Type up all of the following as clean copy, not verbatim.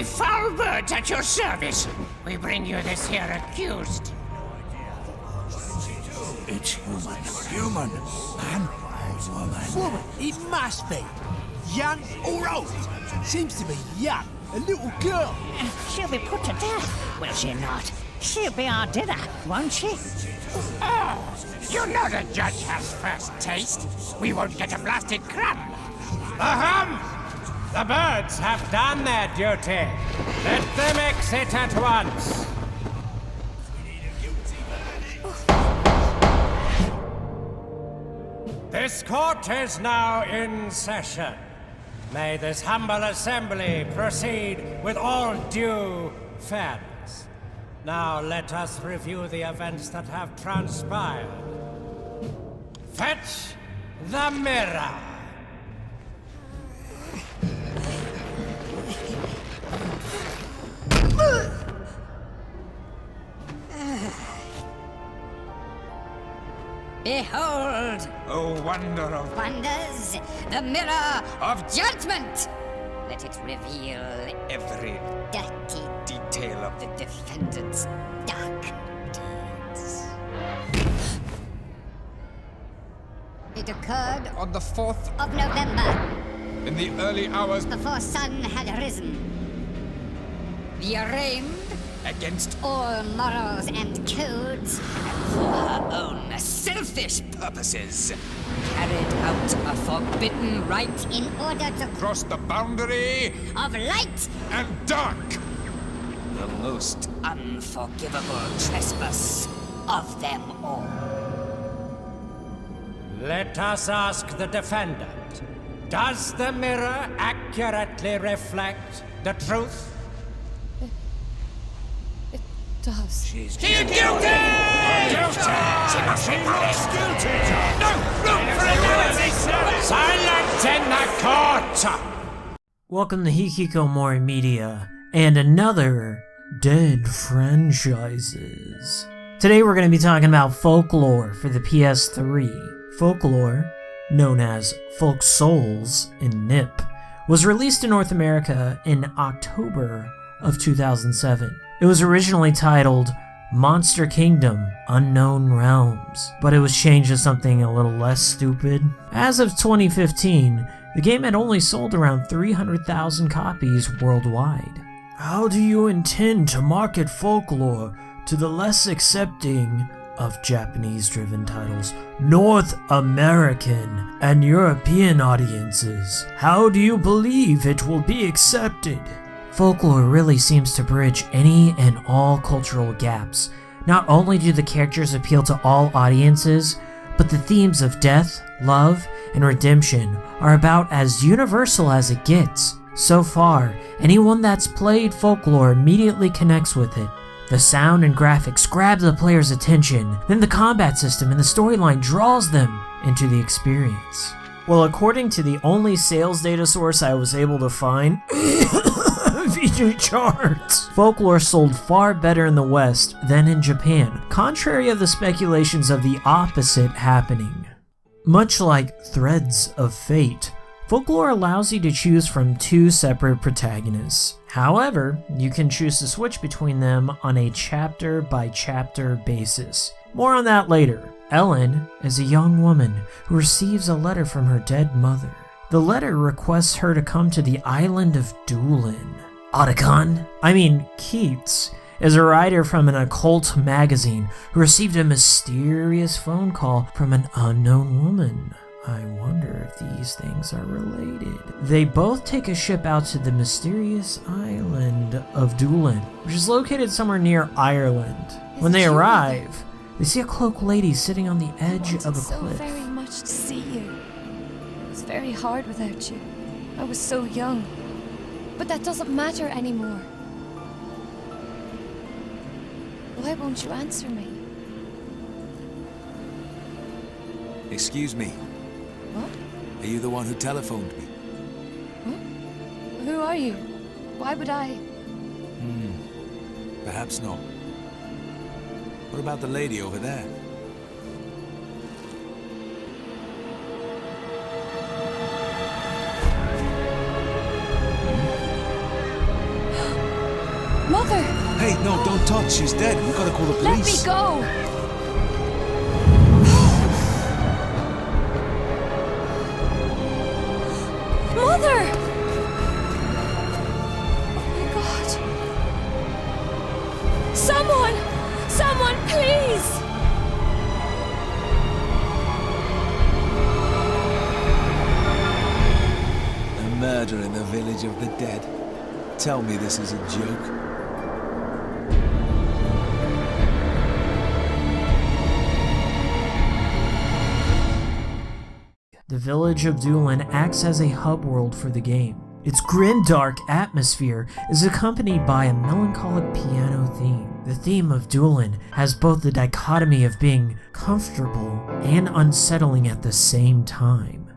We foul birds at your service. We bring you this here accused. It's human. Human. Man or woman? Woman, it must be. Young or old? Seems to be young. A little girl. She'll be put to death, will she not? She'll be our dinner, won't she? Oh, you know the judge has first taste. We won't get a blasted crumb. Ahem! The birds have done their duty. Let them exit at once. This court is now in session. May this humble assembly proceed with all due fairness. Now let us review the events that have transpired. Fetch the mirror. Behold! Oh, wonder of... Wonders, the mirror of judgment! Let it reveal every dirty detail of the defendant's dark deeds. It occurred on the 4th of November, in the early hours before sun had risen. The arraigned, against all morals and codes, and for her own selfish purposes, carried out a forbidden rite in order to cross the boundary of light and dark. The most unforgivable trespass of them all. Let us ask the defendant. Does the mirror accurately reflect the truth? Does. She's guilty! Guilty! She must be punished! Guilty! No room for analysis! Silence in the court! Welcome to Hikikomori Media and another Dead Franchises. Today we're going to be talking about Folklore for the PS3. Folklore, known as Folk Souls in NIP, was released in North America in October of 2007. It was originally titled Monster Kingdom Unknown Realms, but it was changed to something a little less stupid. As of 2015, the game had only sold around 300,000 copies worldwide. How do you intend to market Folklore to the less accepting of Japanese-driven titles, North American and European audiences? How do you believe it will be accepted? Folklore really seems to bridge any and all cultural gaps. Not only do the characters appeal to all audiences, but the themes of death, love, and redemption are about as universal as it gets. So far, anyone that's played Folklore immediately connects with it. The sound and graphics grab the player's attention, then the combat system and the storyline draws them into the experience. Well, according to the only sales data source I was able to find, feature charts, Folklore sold far better in the West than in Japan, contrary of the speculations of the opposite happening. Much like Threads of Fate, Folklore allows you to choose from two separate protagonists. However, you can choose to switch between them on a chapter-by-chapter basis. More on that later. Ellen is a young woman who receives a letter from her dead mother. The letter requests her to come to the island of Doolin. Keats is a writer from an occult magazine who received a mysterious phone call from an unknown woman. I wonder if these things are related. They both take a ship out to the mysterious island of Doolin, which is located somewhere near Ireland. When they arrive, they see a cloaked lady sitting on the edge of a cliff. So very much to see you. It was very hard without you. I was so young. But that doesn't matter anymore. Why won't you answer me? Excuse me. What? Are you the one who telephoned me? Huh? Who are you? Why would I? Perhaps not. What about the lady over there? Mother! Hey, no, don't touch. She's dead. We gotta call the Let police. me go! Mother! Oh my God. Someone! Someone, please! A murder in the Village of the Dead. Tell me this is a joke. The Village of Doolin acts as a hub world for the game. Its grim-dark atmosphere is accompanied by a melancholic piano theme. The theme of Doolin has both the dichotomy of being comfortable and unsettling at the same time.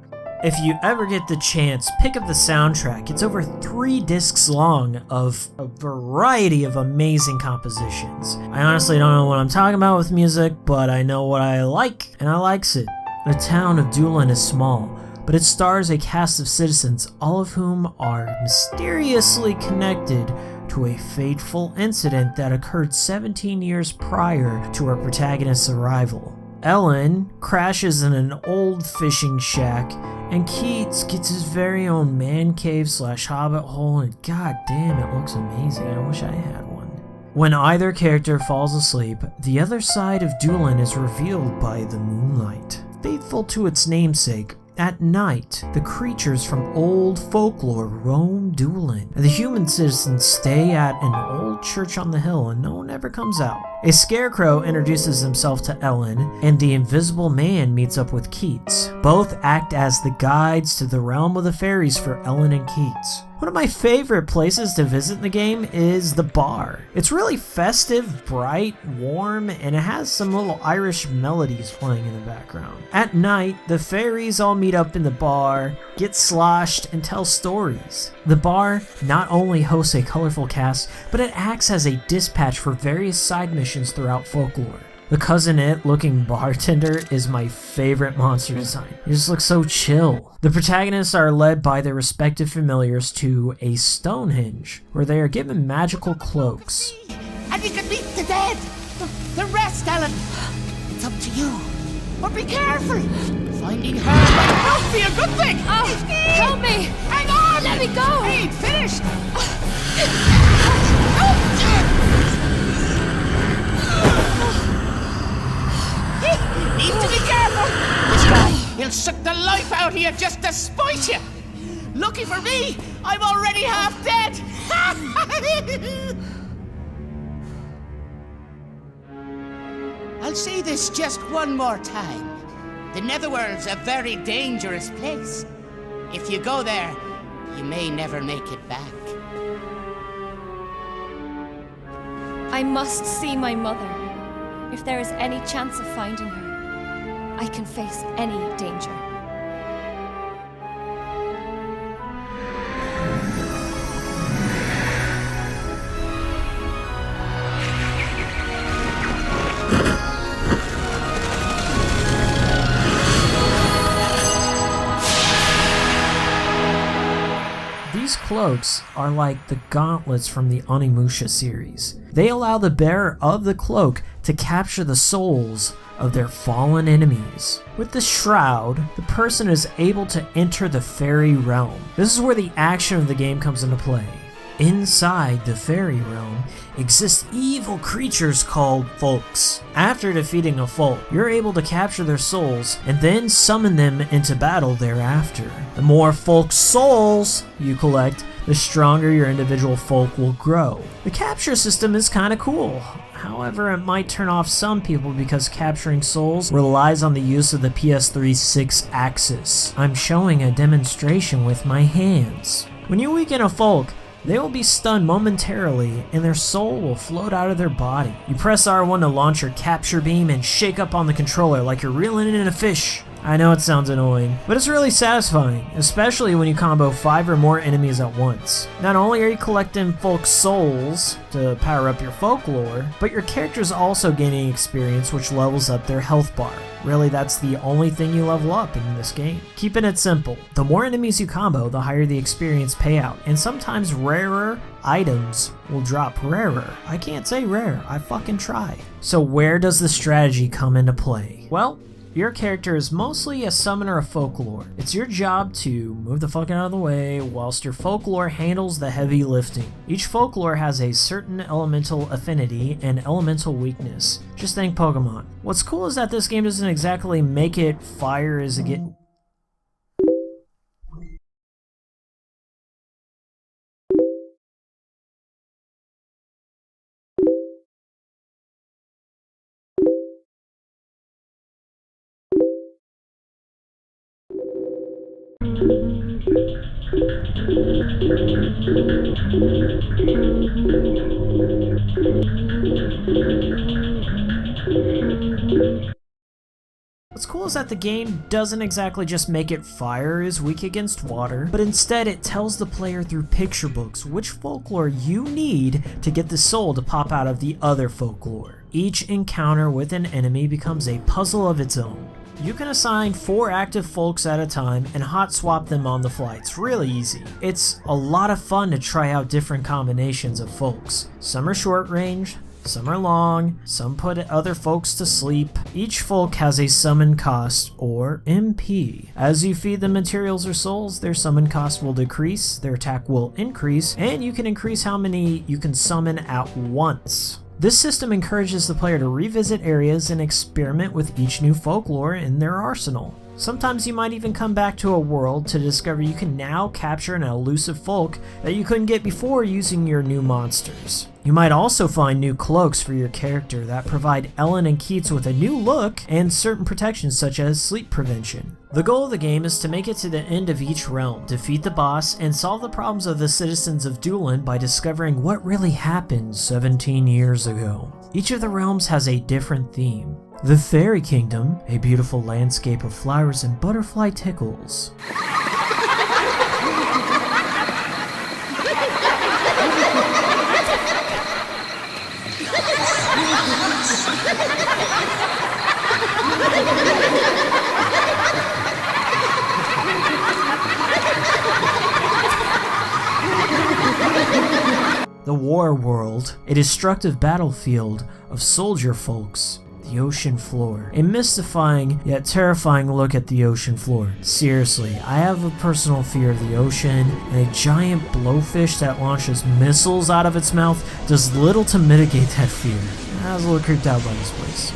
If you ever get the chance, pick up the soundtrack. It's over 3 discs long of a variety of amazing compositions. I honestly don't know what I'm talking about with music, but I know what I like, and I likes it. The town of Doolin is small, but it stars a cast of citizens, all of whom are mysteriously connected to a fateful incident that occurred 17 years prior to our protagonist's arrival. Ellen crashes in an old fishing shack, and Keats gets his very own man cave / hobbit hole, and god damn, it looks amazing. I wish I had one. When either character falls asleep, the other side of Doolin is revealed by the moonlight. Faithful to its namesake, at night, the creatures from old folklore roam Doolin. The human citizens stay at an old church on the hill and no one ever comes out. A scarecrow introduces himself to Ellen, and the invisible man meets up with Keats. Both act as the guides to the realm of the fairies for Ellen and Keats. One of my favorite places to visit in the game is the bar. It's really festive, bright, warm, and it has some little Irish melodies playing in the background. At night, the fairies all meet up in the bar, get sloshed, and tell stories. The bar not only hosts a colorful cast, but it acts as a dispatch for various side missions throughout Folklore. The Cousin It looking bartender is my favorite monster design. He just looks so chill. The protagonists are led by their respective familiars to a Stonehenge, where they are given magical cloaks. And you can meet the dead. The rest, Ellen. It's up to you. But be careful. Finding her might be a good thing. Oh, help me! Hang on. Let me go! Hey, finished. Need to be careful. This guy, he'll suck the life out of you just to spite you. Lucky for me, I'm already half dead. I'll say this just one more time. The Netherworld's a very dangerous place. If you go there, you may never make it back. I must see my mother. If there is any chance of finding her, I can face any danger. These cloaks are like the gauntlets from the Onimusha series. They allow the bearer of the cloak to capture the souls of their fallen enemies. With the shroud, the person is able to enter the fairy realm. This is where the action of the game comes into play. Inside the fairy realm exist evil creatures called folks. After defeating a folk, you're able to capture their souls and then summon them into battle thereafter. The more folk souls you collect, the stronger your individual folk will grow. The capture system is kinda cool. However, it might turn off some people because capturing souls relies on the use of the PS3's 6-axis. I'm showing a demonstration with my hands. When you weaken a folk, they will be stunned momentarily and their soul will float out of their body. You press R1 to launch your capture beam and shake up on the controller like you're reeling in a fish. I know it sounds annoying, but it's really satisfying, especially when you combo 5 or more enemies at once. Not only are you collecting folk souls to power up your folklore, but your character is also gaining experience which levels up their health bar. Really, that's the only thing you level up in this game. Keeping it simple. The more enemies you combo, the higher the experience payout, and sometimes rarer items will drop rarer. I can't say rare, I fucking try. So where does the strategy come into play? Well, your character is mostly a summoner of folklore. It's your job to move the fuck out of the way whilst your folklore handles the heavy lifting. Each folklore has a certain elemental affinity and elemental weakness. Just think Pokemon. What's cool is that this game doesn't exactly make it fire as it gets. What's cool is that the game doesn't exactly just make it fire is weak against water, but instead it tells the player through picture books which folklore you need to get the soul to pop out of the other folklore. Each encounter with an enemy becomes a puzzle of its own. You can assign 4 active folks at a time and hot swap them on the fly. It's really easy. It's a lot of fun to try out different combinations of folks. Some are short range, some are long, some put other folks to sleep. Each folk has a summon cost, or MP. As you feed them materials or souls, their summon cost will decrease, their attack will increase, and you can increase how many you can summon at once. This system encourages the player to revisit areas and experiment with each new folklore in their arsenal. Sometimes you might even come back to a world to discover you can now capture an elusive folk that you couldn't get before using your new monsters. You might also find new cloaks for your character that provide Ellen and Keats with a new look and certain protections such as sleep prevention. The goal of the game is to make it to the end of each realm, defeat the boss, and solve the problems of the citizens of Doolin by discovering what really happened 17 years ago. Each of the realms has a different theme. The Fairy Kingdom, a beautiful landscape of flowers and butterfly tickles. The Warworld, a destructive battlefield of soldier folks. The ocean floor. A mystifying yet terrifying look at the ocean floor. Seriously, I have a personal fear of the ocean, and a giant blowfish that launches missiles out of its mouth does little to mitigate that fear. I was a little creeped out by this place.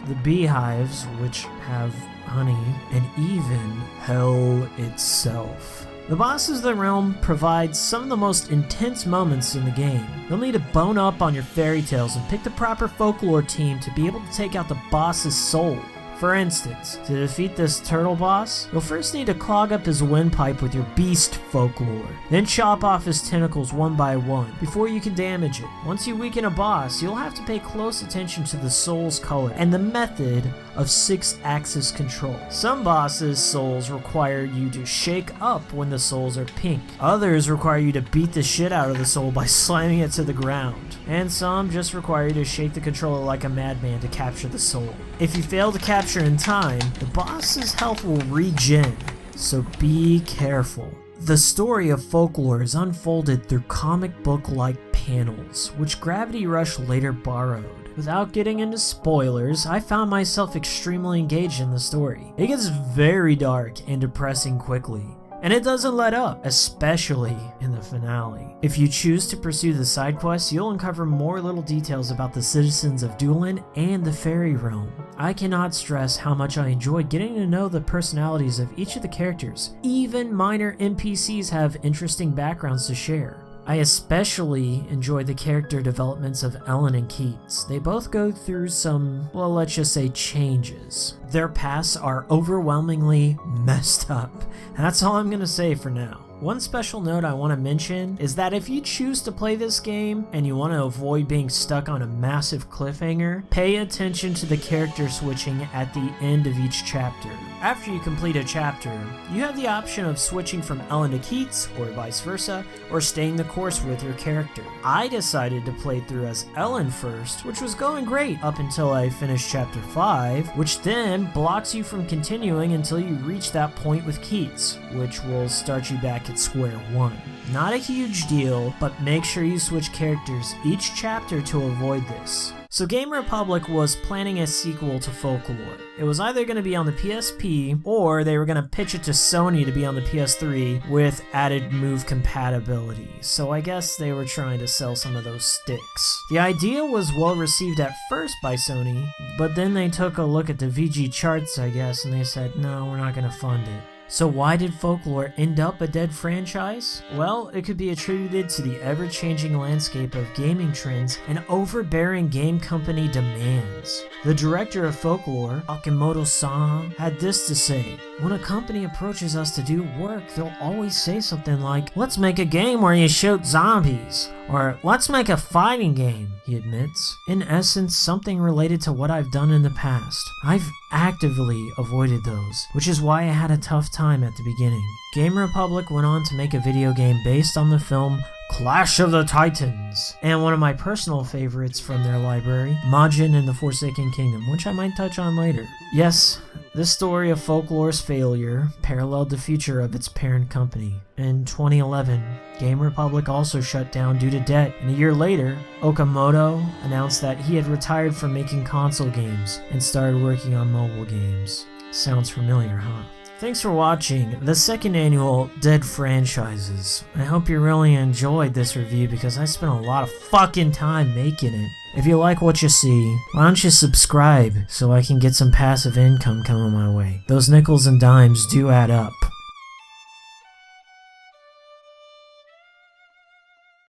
The beehives, which have honey, and even hell itself. The bosses of the realm provide some of the most intense moments in the game. You'll need to bone up on your fairy tales and pick the proper folklore team to be able to take out the boss's soul. For instance, to defeat this turtle boss, you'll first need to clog up his windpipe with your beast folklore, then chop off his tentacles one by one before you can damage it. Once you weaken a boss, you'll have to pay close attention to the soul's color and the method of 6-axis control. Some bosses' souls require you to shake up when the souls are pink. Others require you to beat the shit out of the soul by slamming it to the ground. And some just require you to shake the controller like a madman to capture the soul. If you fail to capture in time, the boss's health will regen, so be careful. The story of Folklore is unfolded through comic book-like panels, which Gravity Rush later borrowed. Without getting into spoilers, I found myself extremely engaged in the story. It gets very dark and depressing quickly, and it doesn't let up, especially in the finale. If you choose to pursue the side quests, you'll uncover more little details about the citizens of Doolin and the Fairy Realm. I cannot stress how much I enjoyed getting to know the personalities of each of the characters. Even minor NPCs have interesting backgrounds to share. I especially enjoy the character developments of Ellen and Keats. They both go through some, well, let's just say changes. Their pasts are overwhelmingly messed up. That's all I'm gonna say for now. One special note I want to mention is that if you choose to play this game and you want to avoid being stuck on a massive cliffhanger, pay attention to the character switching at the end of each chapter. After you complete a chapter, you have the option of switching from Ellen to Keats, or vice versa, or staying the course with your character. I decided to play through as Ellen first, which was going great up until I finished chapter 5, which then blocks you from continuing until you reach that point with Keats, which will start you back at square one. Not a huge deal, but make sure you switch characters each chapter to avoid this. So Game Republic was planning a sequel to Folklore. It was either going to be on the PSP, or they were going to pitch it to Sony to be on the PS3 with added move compatibility. So I guess they were trying to sell some of those sticks. The idea was well received at first by Sony, but then they took a look at the VG charts, I guess, and they said, no, we're not going to fund it. So why did Folklore end up a dead franchise? Well, it could be attributed to the ever-changing landscape of gaming trends and overbearing game company demands. The director of Folklore, Akimoto-san, had this to say: "When a company approaches us to do work, they'll always say something like, 'Let's make a game where you shoot zombies,' or 'Let's make a fighting game,'" he admits. In essence, something related to what I've done in the past. I've actively avoided those, which is why I had a tough time at the beginning. Game Republic went on to make a video game based on the film Clash of the Titans, and one of my personal favorites from their library, Majin and the Forsaken Kingdom, which I might touch on later. Yes, this story of Folklore's failure paralleled the future of its parent company. In 2011, Game Republic also shut down due to debt, and a year later, Okamoto announced that he had retired from making console games and started working on mobile games. Sounds familiar, huh? Thanks for watching the second annual Dead Franchises. I hope you really enjoyed this review because I spent a lot of fucking time making it. If you like what you see, why don't you subscribe so I can get some passive income coming my way? Those nickels and dimes do add up.